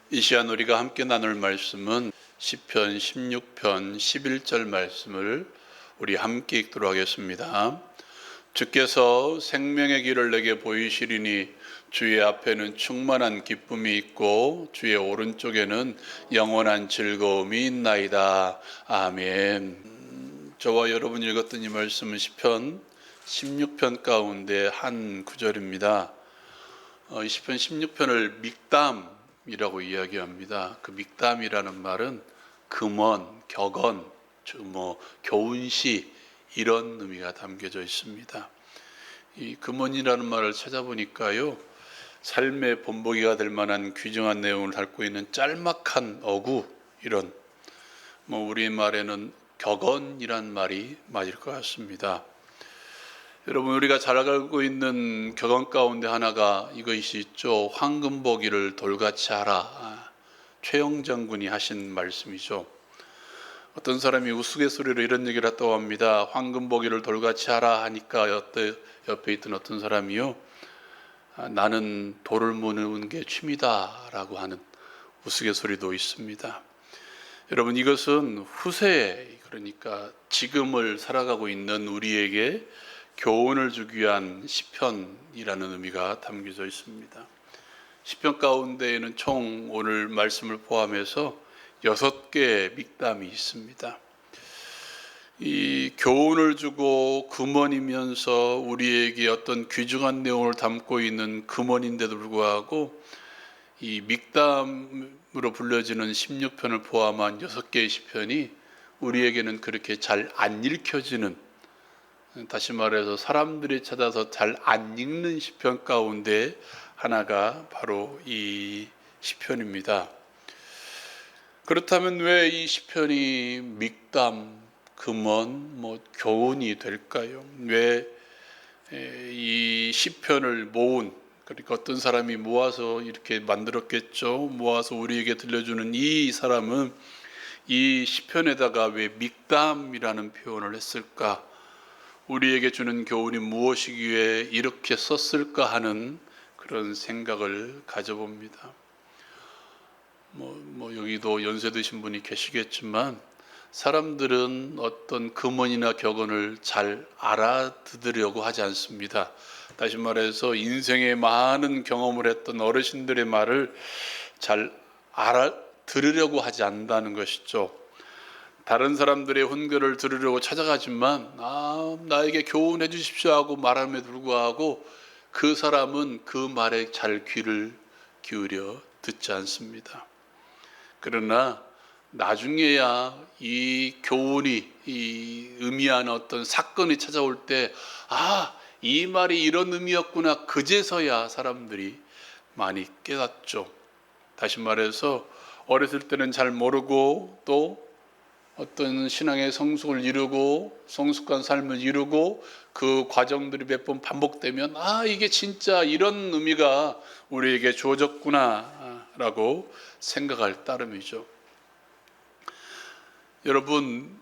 이 시간 우리가 함께 나눌 말씀은 시편 16편 11절 말씀을 우리 함께 읽도록 하겠습니다. 주께서 생명의 길을 내게 보이시리니 주의 앞에는 충만한 기쁨이 있고 주의 오른쪽에는 영원한 즐거움이 있나이다. 아멘. 저와 여러분이 읽었던 이 말씀은 시편 16편 가운데 한 구절입니다. 이 시편 16편을 믹담이라고 이야기합니다. 그 믹담이라는 말은 금언, 격언, 교훈시 이런 의미가 담겨져 있습니다. 이 금언이라는 말을 찾아보니까요, 삶의 본보기가 될 만한 귀중한 내용을 담고 있는 짤막한 어구, 이런 우리 말에는 격언이란 말이 맞을 것 같습니다. 여러분, 우리가 잘 알고 있는 격언 가운데 하나가 이것이 있죠. 황금보기를 돌같이 하라. 최영장 군이 하신 말씀이죠. 어떤 사람이 우스갯소리로 이런 얘기를 했다고 합니다. 황금보기를 돌같이 하라 하니까 옆에 있던 어떤 사람이요, 나는 돌을 무는 게 취미다라고 하는 우스갯소리도 있습니다. 여러분, 이것은 후세, 그러니까 지금을 살아가고 있는 우리에게 교훈을 주기 위한 시편이라는 의미가 담겨져 있습니다. 시편 가운데에는 총 오늘 말씀을 포함해서 6개의 믹담이 있습니다. 이 교훈을 주고 금언이면서 우리에게 어떤 귀중한 내용을 담고 있는 금언인데도 불구하고 이 믹담으로 불려지는 16편을 포함한 6개의 시편이 우리에게는 그렇게 잘 안 읽혀지는, 다시 말해서 사람들이 찾아서 잘 안 읽는 시편 가운데 하나가 바로 이 시편입니다. 그렇다면 왜 이 시편이 믹담, 금언, 교훈이 될까요? 왜 이 시편을 모은, 그러니까 어떤 사람이 모아서 이렇게 만들었겠죠. 모아서 우리에게 들려주는 이 사람은 이 시편에다가 왜 믹담이라는 표현을 했을까? 우리에게 주는 교훈이 무엇이기에 이렇게 썼을까 하는 그런 생각을 가져봅니다. 여기도 연세 드신 분이 계시겠지만 사람들은 어떤 금언이나 격언을 잘 알아듣으려고 하지 않습니다. 다시 말해서 인생에 많은 경험을 했던 어르신들의 말을 잘 알아들으려고 하지 않는다는 것이죠. 다른 사람들의 훈계를 들으려고 찾아가지만 나에게 교훈해 주십시오 하고 말함에 불구하고 그 사람은 그 말에 잘 귀를 기울여 듣지 않습니다. 그러나 나중에야 이 교훈이 이 의미하는 어떤 사건이 찾아올 때 이 말이 이런 의미였구나, 그제서야 사람들이 많이 깨닫죠. 다시 말해서 어렸을 때는 잘 모르고 또 어떤 신앙의 성숙을 이루고 성숙한 삶을 이루고 그 과정들이 몇 번 반복되면 이게 진짜 이런 의미가 우리에게 주어졌구나 라고 생각할 따름이죠. 여러분,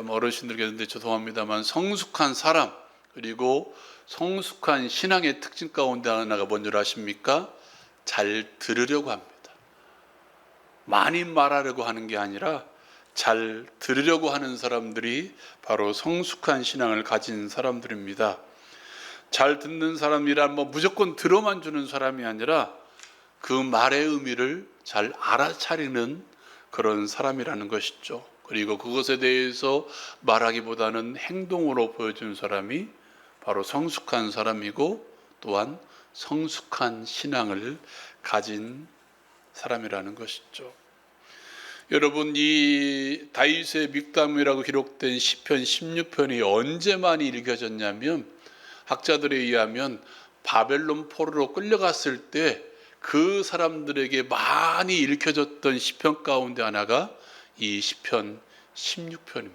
어르신들 계신데 죄송합니다만 성숙한 사람, 그리고 성숙한 신앙의 특징 가운데 하나가 뭔지 아십니까? 잘 들으려고 합니다. 많이 말하려고 하는 게 아니라 잘 들으려고 하는 사람들이 바로 성숙한 신앙을 가진 사람들입니다. 잘 듣는 사람이란 무조건 들어만 주는 사람이 아니라 그 말의 의미를 잘 알아차리는 그런 사람이라는 것이죠. 그리고 그것에 대해서 말하기보다는 행동으로 보여주는 사람이 바로 성숙한 사람이고 또한 성숙한 신앙을 가진 사람이라는 것이죠. 여러분, 이 다윗의 믹담이라고 기록된 시편 16편이 언제 많이 읽혀졌냐면 학자들에 의하면 바벨론 포로로 끌려갔을 때 그 사람들에게 많이 읽혀졌던 시편 가운데 하나가 이 시편 16편입니다.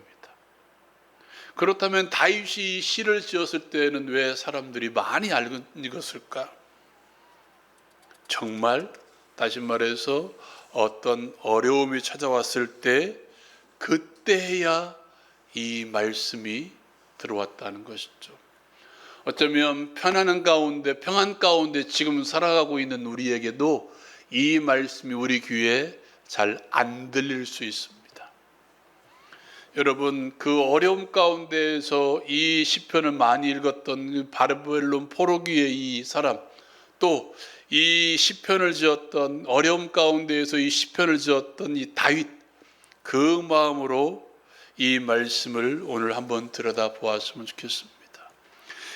그렇다면 다윗이 시를 지었을 때는 왜 사람들이 많이 읽었을까? 정말 다시 말해서 어떤 어려움이 찾아왔을 때 그때야 이 말씀이 들어왔다는 것이죠. 어쩌면 편안한 가운데, 평안 가운데 지금 살아가고 있는 우리에게도 이 말씀이 우리 귀에 잘 안 들릴 수 있습니다. 여러분, 그 어려움 가운데에서 이 시편을 많이 읽었던 바벨론 포로기의 이 사람, 또 이 시편을 지었던, 어려움 가운데에서 이 시편을 지었던 이 다윗, 그 마음으로 이 말씀을 오늘 한번 들여다 보았으면 좋겠습니다.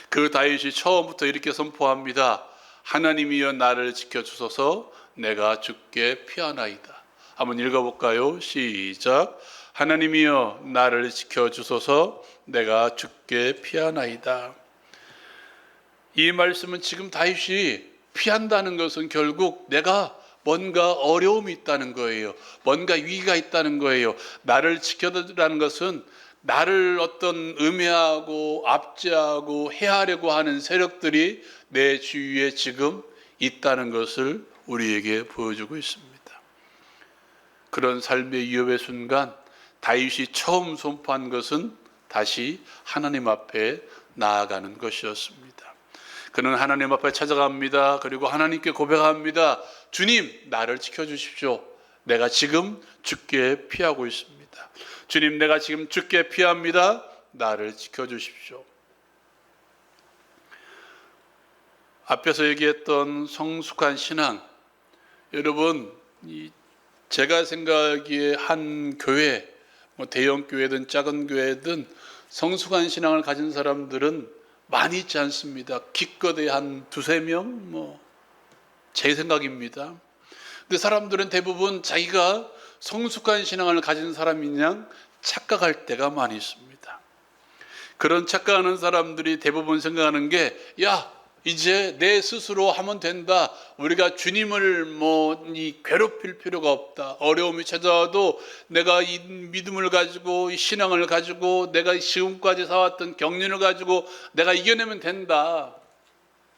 그 다윗이 처음부터 이렇게 선포합니다. 하나님이여 나를 지켜주소서, 내가 주께 피하나이다. 한번 읽어볼까요? 시작. 하나님이여 나를 지켜주소서, 내가 주께 피하나이다. 이 말씀은 지금 다윗이 피한다는 것은 결국 내가 뭔가 어려움이 있다는 거예요. 뭔가 위기가 있다는 거예요. 나를 지켜달라는 것은 나를 어떤 음해하고 압제하고 해하려고 하는 세력들이 내 주위에 지금 있다는 것을 우리에게 보여주고 있습니다. 그런 삶의 위협의 순간 다윗이 처음 선포한 것은 다시 하나님 앞에 나아가는 것이었습니다. 그는 하나님 앞에 찾아갑니다. 그리고 하나님께 고백합니다. 주님, 나를 지켜주십시오. 내가 지금 주께 피하고 있습니다. 주님, 내가 지금 주께 피합니다. 나를 지켜주십시오. 앞에서 얘기했던 성숙한 신앙, 여러분, 제가 생각하기에 한 교회, 대형 교회든 작은 교회든 성숙한 신앙을 가진 사람들은 많이 있지 않습니다. 기껏해 한 두세 명, 제 생각입니다. 근데 사람들은 대부분 자기가 성숙한 신앙을 가진 사람인 양 착각할 때가 많이 있습니다. 그런 착각하는 사람들이 대부분 생각하는 게, 야, 이제 내 스스로 하면 된다. 우리가 주님을 괴롭힐 필요가 없다. 어려움이 찾아와도 내가 이 믿음을 가지고, 이 신앙을 가지고, 내가 지금까지 살아왔던 경륜을 가지고 내가 이겨내면 된다.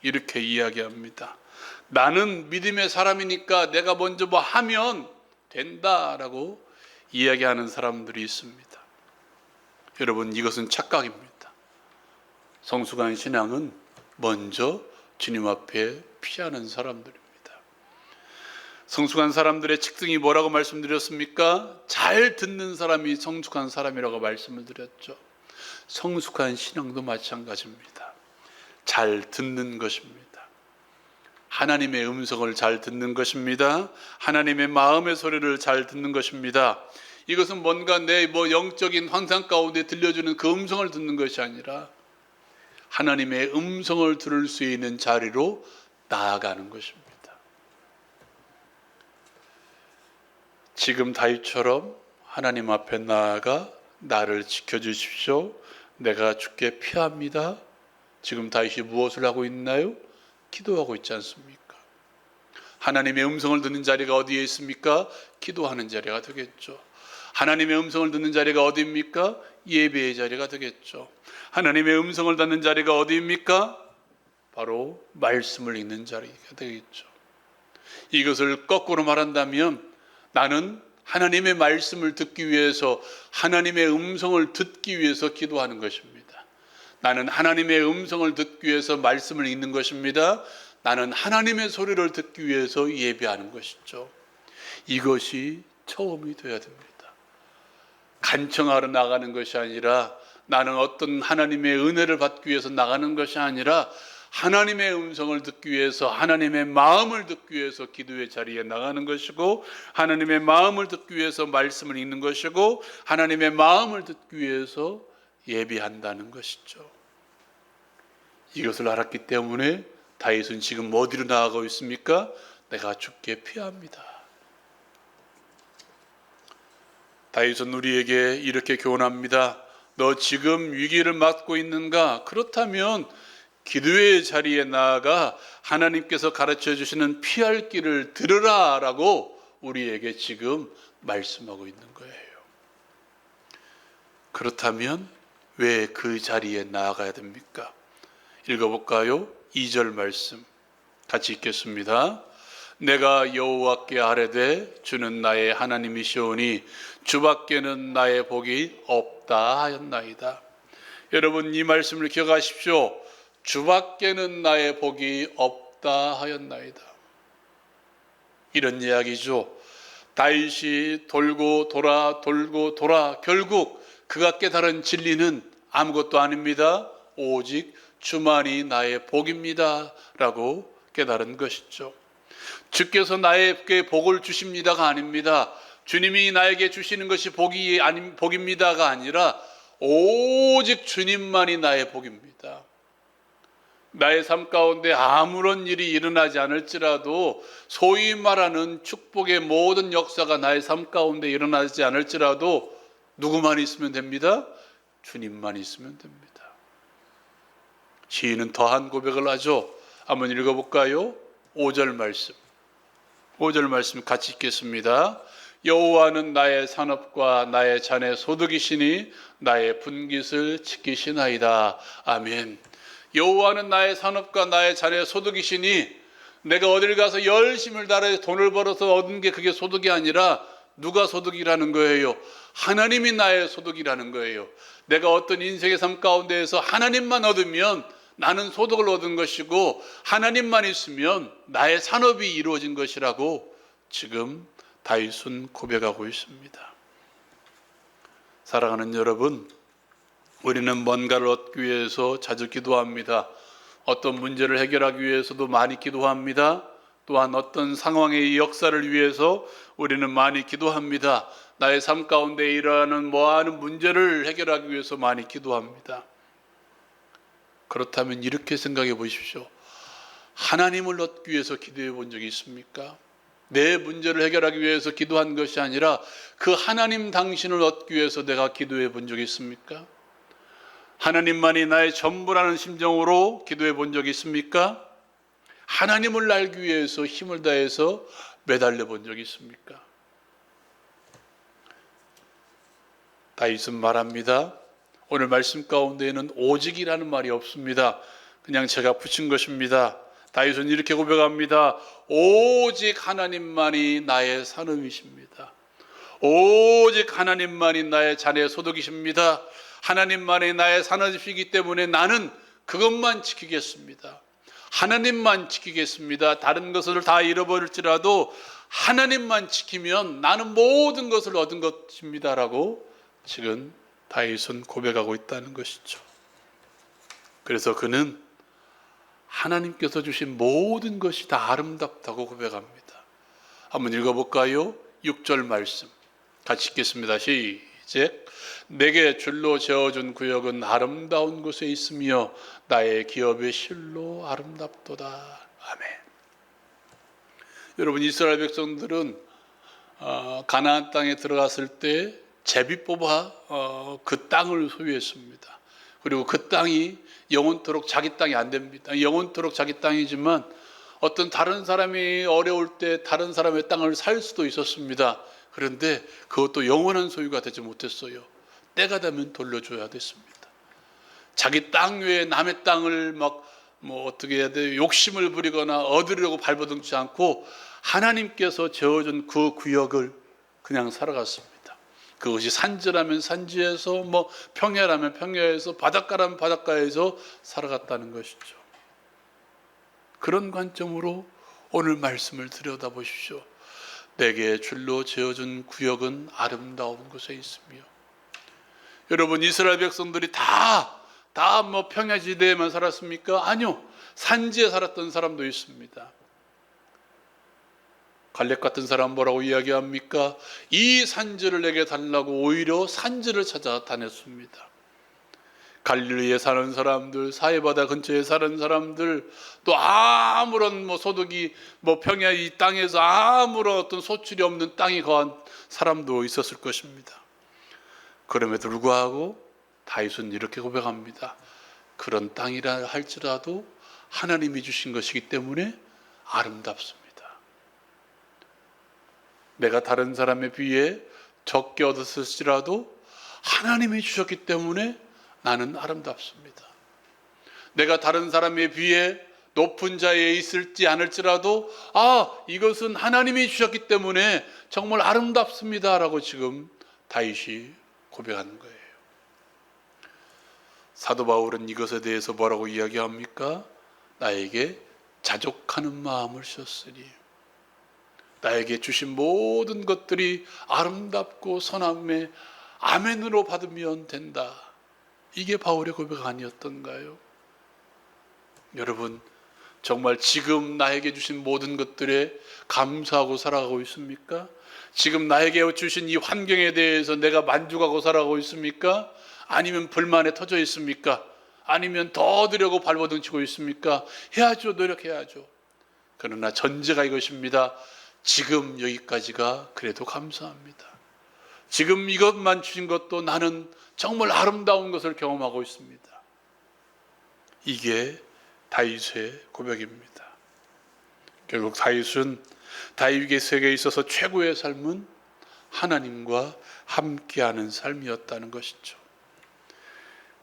이렇게 이야기합니다. 나는 믿음의 사람이니까 내가 먼저 하면 된다라고 이야기하는 사람들이 있습니다. 여러분, 이것은 착각입니다. 성숙한 신앙은 먼저 주님 앞에 피하는 사람들입니다. 성숙한 사람들의 특징이 뭐라고 말씀드렸습니까? 잘 듣는 사람이 성숙한 사람이라고 말씀을 드렸죠. 성숙한 신앙도 마찬가지입니다. 잘 듣는 것입니다. 하나님의 음성을 잘 듣는 것입니다. 하나님의 마음의 소리를 잘 듣는 것입니다. 이것은 뭔가 내 영적인 환상 가운데 들려주는 그 음성을 듣는 것이 아니라 하나님의 음성을 들을 수 있는 자리로 나아가는 것입니다. 지금 다윗처럼 하나님 앞에 나아가 나를 지켜주십시오. 내가 주께 피합니다. 지금 다윗이 무엇을 하고 있나요? 기도하고 있지 않습니까? 하나님의 음성을 듣는 자리가 어디에 있습니까? 기도하는 자리가 되겠죠. 하나님의 음성을 듣는 자리가 어디입니까? 예배의 자리가 되겠죠. 하나님의 음성을 듣는 자리가 어디입니까? 바로 말씀을 읽는 자리가 되겠죠. 이것을 거꾸로 말한다면 나는 하나님의 말씀을 듣기 위해서, 하나님의 음성을 듣기 위해서 기도하는 것입니다. 나는 하나님의 음성을 듣기 위해서 말씀을 읽는 것입니다. 나는 하나님의 소리를 듣기 위해서 예배하는 것이죠. 이것이 처음이 되어야 됩니다. 간청하러 나가는 것이 아니라, 나는 어떤 하나님의 은혜를 받기 위해서 나가는 것이 아니라 하나님의 음성을 듣기 위해서, 하나님의 마음을 듣기 위해서 기도의 자리에 나가는 것이고, 하나님의 마음을 듣기 위해서 말씀을 읽는 것이고, 하나님의 마음을 듣기 위해서 예배한다는 것이죠. 이것을 알았기 때문에 다윗은 지금 어디로 나아가고 있습니까? 내가 주께 피합니다. 다윗은 우리에게 이렇게 교훈합니다. 너 지금 위기를 맞고 있는가? 그렇다면 기도의 자리에 나아가 하나님께서 가르쳐 주시는 피할 길을 들으라 라고 우리에게 지금 말씀하고 있는 거예요. 그렇다면 왜 그 자리에 나아가야 됩니까? 읽어볼까요? 2절 말씀 같이 읽겠습니다. 내가 여호와께 아뢰되 주는 나의 하나님이시오니 주밖에는 나의 복이 없다 하였나이다. 여러분, 이 말씀을 기억하십시오. 주밖에는 나의 복이 없다 하였나이다. 이런 이야기죠. 다윗이 돌고 돌아 결국 그가 깨달은 진리는 아무것도 아닙니다. 오직 주만이 나의 복입니다 라고 깨달은 것이죠. 주께서 나에게 복을 주십니다가 아닙니다. 주님이 나에게 주시는 것이 복입니다가 아니라 오직 주님만이 나의 복입니다. 나의 삶 가운데 아무런 일이 일어나지 않을지라도, 소위 말하는 축복의 모든 역사가 나의 삶 가운데 일어나지 않을지라도 누구만 있으면 됩니다? 주님만 있으면 됩니다. 시인은 더한 고백을 하죠. 한번 읽어볼까요? 5절 말씀. 5절 말씀 같이 읽겠습니다. 여호와는 나의 산업과 나의 잔의 소득이시니 나의 분깃을 지키시나이다. 아멘. 여호와는 나의 산업과 나의 잔의 소득이시니, 내가 어딜 가서 열심을 다해 돈을 벌어서 얻은 게 그게 소득이 아니라 누가 소득이라는 거예요? 하나님이 나의 소득이라는 거예요. 내가 어떤 인생의 삶 가운데에서 하나님만 얻으면 나는 소득을 얻은 것이고, 하나님만 있으면 나의 산업이 이루어진 것이라고 지금 다윗은 고백하고 있습니다. 사랑하는 여러분, 우리는 뭔가를 얻기 위해서 자주 기도합니다. 어떤 문제를 해결하기 위해서도 많이 기도합니다. 또한 어떤 상황의 역사를 위해서 우리는 많이 기도합니다. 나의 삶 가운데 일어나는 뭐하는 문제를 해결하기 위해서 많이 기도합니다. 그렇다면 이렇게 생각해 보십시오. 하나님을 얻기 위해서 기도해 본 적이 있습니까? 내 문제를 해결하기 위해서 기도한 것이 아니라 그 하나님 당신을 얻기 위해서 내가 기도해 본 적이 있습니까? 하나님만이 나의 전부라는 심정으로 기도해 본 적이 있습니까? 하나님을 알기 위해서 힘을 다해서 매달려 본 적이 있습니까? 다윗은 말합니다. 오늘 말씀 가운데에는 오직이라는 말이 없습니다. 그냥 제가 붙인 것입니다. 다윗은 이렇게 고백합니다. 오직 하나님만이 나의 산업이십니다. 오직 하나님만이 나의 잔의 소득이십니다. 하나님만이 나의 산업이시기 때문에 나는 그것만 지키겠습니다. 하나님만 지키겠습니다. 다른 것을 다 잃어버릴지라도 하나님만 지키면 나는 모든 것을 얻은 것입니다라고 지금 다윗은 고백하고 있다는 것이죠. 그래서 그는 하나님께서 주신 모든 것이 다 아름답다고 고백합니다. 한번 읽어볼까요? 6절 말씀 같이 읽겠습니다. 시작. 내게 줄로 재어준 구역은 아름다운 곳에 있으며 나의 기업의 실로 아름답도다. 아멘. 여러분, 이스라엘 백성들은 가나안 땅에 들어갔을 때 제비 뽑아 그 땅을 소유했습니다. 그리고 그 땅이 영원토록 자기 땅이 안 됩니다. 영원토록 자기 땅이지만 어떤 다른 사람이 어려울 때 다른 사람의 땅을 살 수도 있었습니다. 그런데 그것도 영원한 소유가 되지 못했어요. 때가 되면 돌려줘야 됐습니다. 자기 땅 외에 남의 땅을 어떻게 해야 돼요? 욕심을 부리거나 얻으려고 발버둥치 않고 하나님께서 재어준 그 구역을 그냥 살아갔습니다. 그것이 산지라면 산지에서, 평야라면 평야에서, 바닷가라면 바닷가에서 살아갔다는 것이죠. 그런 관점으로 오늘 말씀을 들여다보십시오. 내게 줄로 재어준 구역은 아름다운 곳에 있으며. 여러분, 이스라엘 백성들이 다 평야지대에만 살았습니까? 아니요. 산지에 살았던 사람도 있습니다. 갈렙 같은 사람 뭐라고 이야기합니까? 이 산지를 내게 달라고 오히려 산지를 찾아 다녔습니다. 갈릴리에 사는 사람들, 사해바다 근처에 사는 사람들, 또 아무런 소득이 평야 이 땅에서 아무런 어떤 소출이 없는 땅에 거한 사람도 있었을 것입니다. 그럼에도 불구하고 다윗은 이렇게 고백합니다. 그런 땅이라 할지라도 하나님이 주신 것이기 때문에 아름답습니다. 내가 다른 사람에 비해 적게 얻었을지라도 하나님이 주셨기 때문에 나는 아름답습니다. 내가 다른 사람에 비해 높은 자리에 있을지 않을지라도 이것은 하나님이 주셨기 때문에 정말 아름답습니다라고 지금 다윗이 고백하는 거예요. 사도 바울은 이것에 대해서 뭐라고 이야기합니까? 나에게 자족하는 마음을 주셨으니, 나에게 주신 모든 것들이 아름답고 선함에 아멘으로 받으면 된다. 이게 바울의 고백 아니었던가요? 여러분, 정말 지금 나에게 주신 모든 것들에 감사하고 살아가고 있습니까? 지금 나에게 주신 이 환경에 대해서 내가 만족하고 살아가고 있습니까? 아니면 불만에 터져 있습니까? 아니면 더 얻으려고 발버둥치고 있습니까? 해야죠. 노력해야죠. 그러나 전제가 이것입니다. 지금 여기까지가 그래도 감사합니다. 지금 이것만 주신 것도 나는 정말 아름다운 것을 경험하고 있습니다. 이게 다윗의 고백입니다. 결국 다윗은 다윗의 세계에 있어서 최고의 삶은 하나님과 함께하는 삶이었다는 것이죠.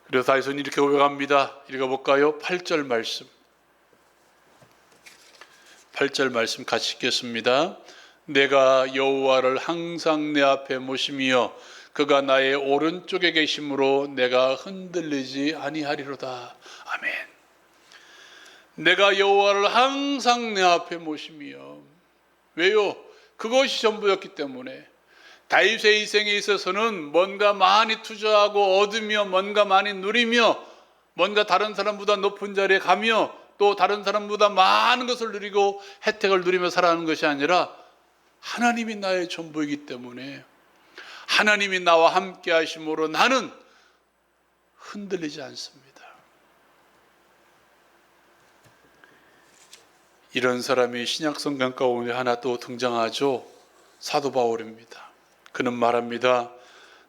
그래서 다윗은 이렇게 고백합니다. 읽어볼까요? 8절 말씀. 8절 말씀 같이 읽겠습니다. 내가 여호와를 항상 내 앞에 모시며 그가 나의 오른쪽에 계심으로 내가 흔들리지 아니하리로다. 아멘. 내가 여호와를 항상 내 앞에 모시며, 왜요? 그것이 전부였기 때문에. 다윗의 인생에 있어서는 뭔가 많이 투자하고 얻으며 뭔가 많이 누리며 뭔가 다른 사람보다 높은 자리에 가며 또 다른 사람보다 많은 것을 누리고 혜택을 누리며 살아가는 것이 아니라 하나님이 나의 전부이기 때문에 하나님이 나와 함께 하심으로 나는 흔들리지 않습니다. 이런 사람이 신약성경 가운데 하나 또 등장하죠. 사도 바울입니다. 그는 말합니다.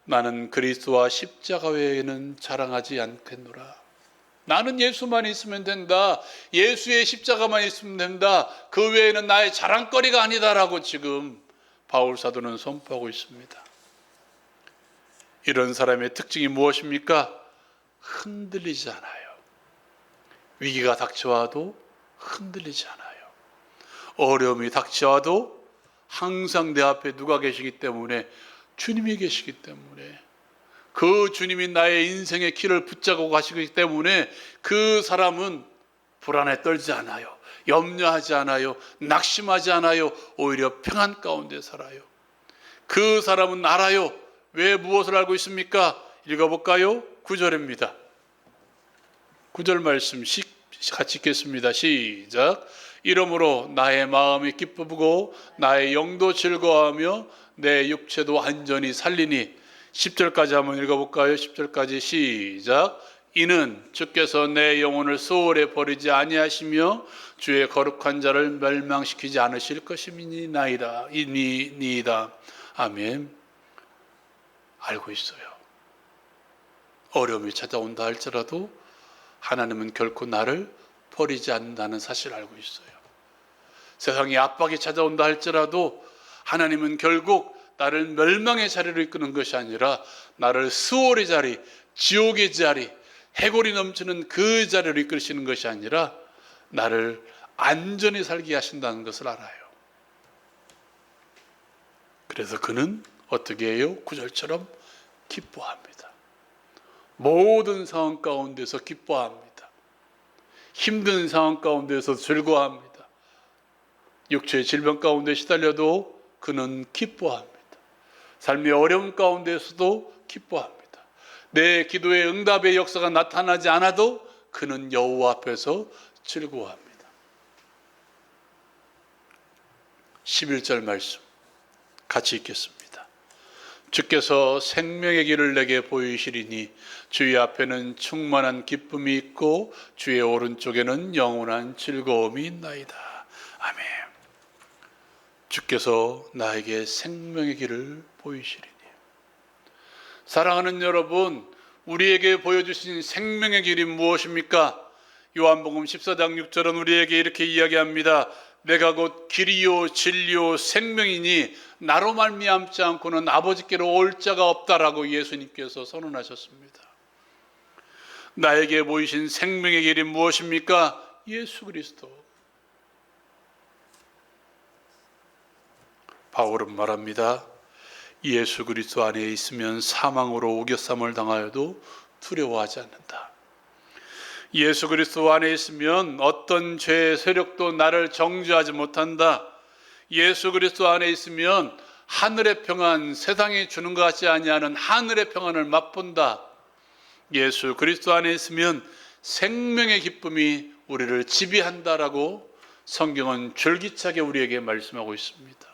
나는 그리스도와 십자가 외에는 자랑하지 않겠노라. 나는 예수만 있으면 된다. 예수의 십자가만 있으면 된다. 그 외에는 나의 자랑거리가 아니다라고 지금 바울 사도는 선포하고 있습니다. 이런 사람의 특징이 무엇입니까? 흔들리지 않아요. 위기가 닥쳐와도 흔들리지 않아요. 어려움이 닥쳐와도 항상 내 앞에 누가 계시기 때문에, 주님이 계시기 때문에, 그 주님이 나의 인생의 길을 붙잡고 가시기 때문에 그 사람은 불안에 떨지 않아요. 염려하지 않아요. 낙심하지 않아요. 오히려 평안 가운데 살아요. 그 사람은 알아요. 왜 무엇을 알고 있습니까? 읽어볼까요? 9절입니다. 9절 말씀 같이 읽겠습니다. 시작. 이러므로 나의 마음이 기쁘고 나의 영도 즐거워하며 내 육체도 안전히 살리니. 10절까지 한번 읽어볼까요? 10절까지 시작. 이는 주께서 내 영혼을 소홀히 버리지 아니하시며 주의 거룩한 자를 멸망시키지 않으실 것임이니이다. 아멘. 알고 있어요. 어려움이 찾아온다 할지라도 하나님은 결코 나를 버리지 않는다는 사실을 알고 있어요. 세상에 압박이 찾아온다 할지라도 하나님은 결국 나를 멸망의 자리로 이끄는 것이 아니라 나를 수월의 자리, 지옥의 자리, 해골이 넘치는 그 자리로 이끌시는 것이 아니라 나를 안전히 살게 하신다는 것을 알아요. 그래서 그는 어떻게 해요? 9절처럼 기뻐합니다. 모든 상황 가운데서 기뻐합니다. 힘든 상황 가운데서 즐거워합니다. 육체의 질병 가운데 시달려도 그는 기뻐합니다. 삶의 어려움 가운데서도 기뻐합니다. 내 기도의 응답의 역사가 나타나지 않아도 그는 여호와 앞에서 즐거워합니다. 11절 말씀 같이 읽겠습니다. 주께서 생명의 길을 내게 보이시리니 주의 앞에는 충만한 기쁨이 있고 주의 오른쪽에는 영원한 즐거움이 있나이다. 아멘. 주께서 나에게 생명의 길을 보이시리니. 사랑하는 여러분, 우리에게 보여주신 생명의 길이 무엇입니까? 요한복음 14장 6절은 우리에게 이렇게 이야기합니다. 내가 곧 길이요 진리요 생명이니 나로 말미암지 않고는 아버지께로 올 자가 없다라고 예수님께서 선언하셨습니다. 나에게 보이신 생명의 길이 무엇입니까? 예수 그리스도. 바울은 말합니다. 예수 그리스도 안에 있으면 사망으로 우겨쌈을 당하여도 두려워하지 않는다. 예수 그리스도 안에 있으면 어떤 죄의 세력도 나를 정죄하지 못한다. 예수 그리스도 안에 있으면 하늘의 평안, 세상이 주는 것 같지 아니하는 하늘의 평안을 맛본다. 예수 그리스도 안에 있으면 생명의 기쁨이 우리를 지배한다라고 성경은 줄기차게 우리에게 말씀하고 있습니다.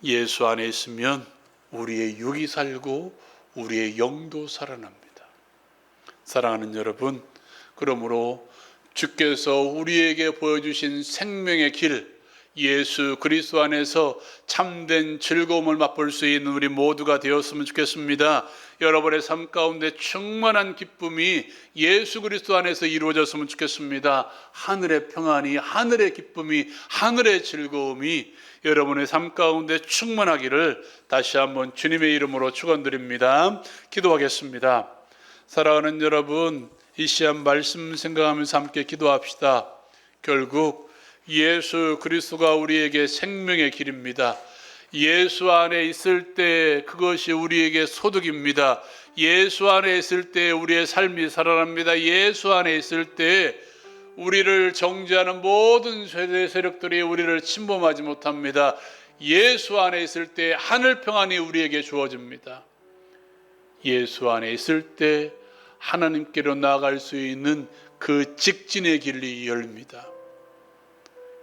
예수 안에 있으면 우리의 육이 살고 우리의 영도 살아납니다. 사랑하는 여러분, 그러므로 주께서 우리에게 보여주신 생명의 길, 예수 그리스도 안에서 참된 즐거움을 맛볼 수 있는 우리 모두가 되었으면 좋겠습니다. 여러분의 삶 가운데 충만한 기쁨이 예수 그리스도 안에서 이루어졌으면 좋겠습니다. 하늘의 평안이, 하늘의 기쁨이, 하늘의 즐거움이 여러분의 삶 가운데 충만하기를 다시 한번 주님의 이름으로 축원드립니다. 기도하겠습니다. 사랑하는 여러분, 이 시간 말씀 생각하면서 함께 기도합시다. 결국 예수 그리스도가 우리에게 생명의 길입니다. 예수 안에 있을 때 그것이 우리에게 소득입니다. 예수 안에 있을 때 우리의 삶이 살아납니다. 예수 안에 있을 때 우리를 정죄하는 모든 세대 세력들이 우리를 침범하지 못합니다. 예수 안에 있을 때 하늘 평안이 우리에게 주어집니다. 예수 안에 있을 때 하나님께로 나아갈 수 있는 그 직진의 길이 열립니다.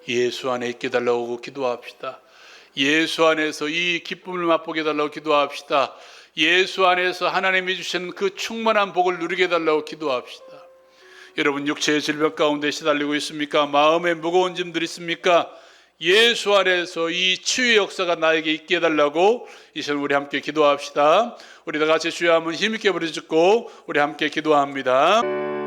예수 안에 있게 달라고 기도합시다. 예수 안에서 이 기쁨을 맛보게 달라고 기도합시다. 예수 안에서 하나님이 주시는 그 충만한 복을 누리게 달라고 기도합시다. 여러분, 육체의 질병 가운데 시달리고 있습니까? 마음에 무거운 짐들 있습니까? 예수 안에서 이 치유의 역사가 나에게 있게 해달라고 이 시간 우리 함께 기도합시다. 우리 다 같이 주여 한번 힘있게 부르짖고 우리 함께 기도합니다.